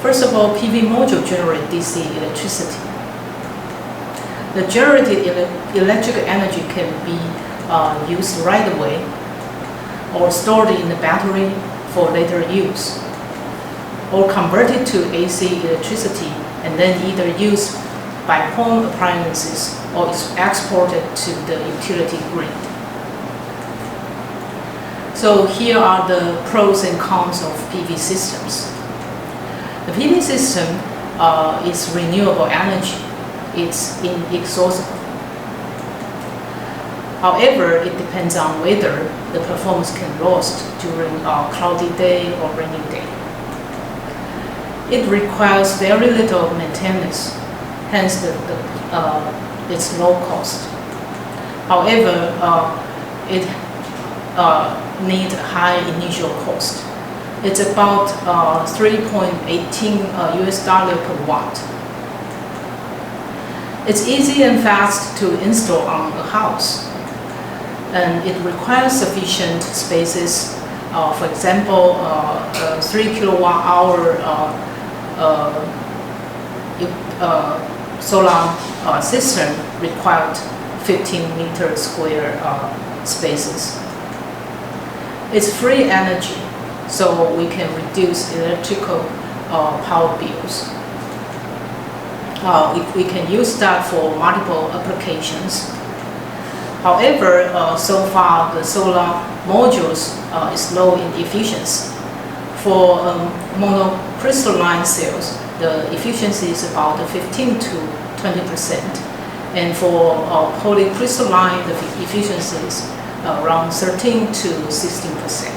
First of all, PV module generate DC electricity. The generated electrical energy can be used right away or stored in the battery for later use, or converted to AC electricity and then either used by home appliances or is exported to the utility grid. So here are the pros and cons of PV systems. The PV system is renewable energy. It's inexhaustible. However, it depends on whether the performance can lost during a cloudy day or rainy day. It requires very little maintenance, hence its low cost. However, it needs high initial cost. It's about $3.18 per watt. It's easy and fast to install on a house, and it requires sufficient spaces. For example, a 3 kilowatt-hour solar system required 15 meter square spaces. It's free energy, so we can reduce electrical power bills. We can use that for multiple applications. However, so far the solar modules is low in efficiency. For monocrystalline cells, the efficiency is about 15 to 20%, and for polycrystalline, the efficiency is around 13 to 16%.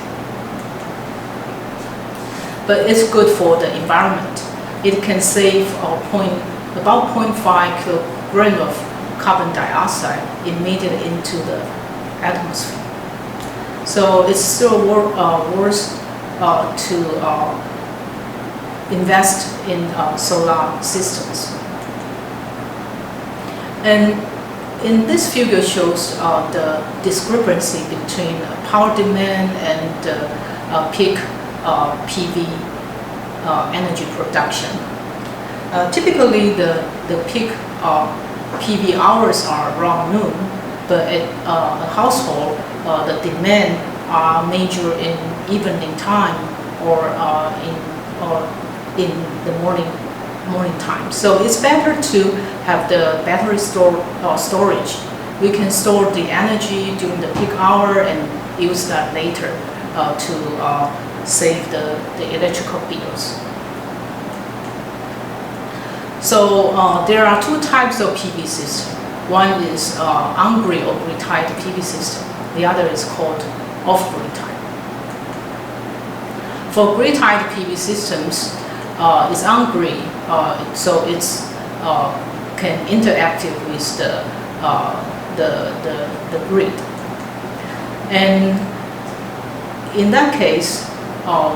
But it's good for the environment. It can save about 0.5 kilogram of carbon dioxide emitted into the atmosphere. So it's still worth to invest in solar systems. And in this figure shows the discrepancy between power demand and peak PV energy production. Typically, the peak PV hours are around noon, but at a household, the demand are measured in evening time or in the morning time. So it's better to have the battery storage. We can store the energy during the peak hour and use that later to save the electrical bills. So there are two types of PV system. One is on-grid or grid-tied PV system. The other is called off-grid type. For grid-tied PV systems, it's on-grid, so it's can interact with the grid. And in that case,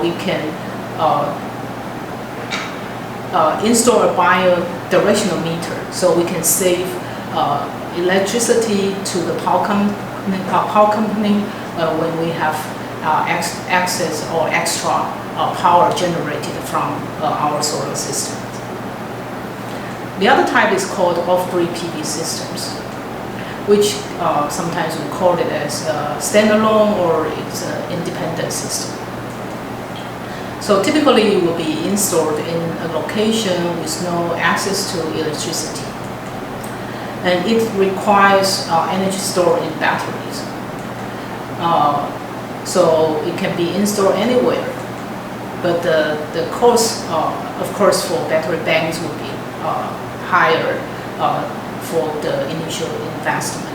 we can install a bi-directional meter, so we can save electricity to the power company when we have excess or extra power generated from our solar system. The other type is called off-grid PV systems, which sometimes we call it as standalone or it's an independent system. So typically it will be installed in a location with no access to electricity. And it requires energy stored in batteries. So it can be installed anywhere. But the cost, of course, for battery banks will be higher for the initial investment.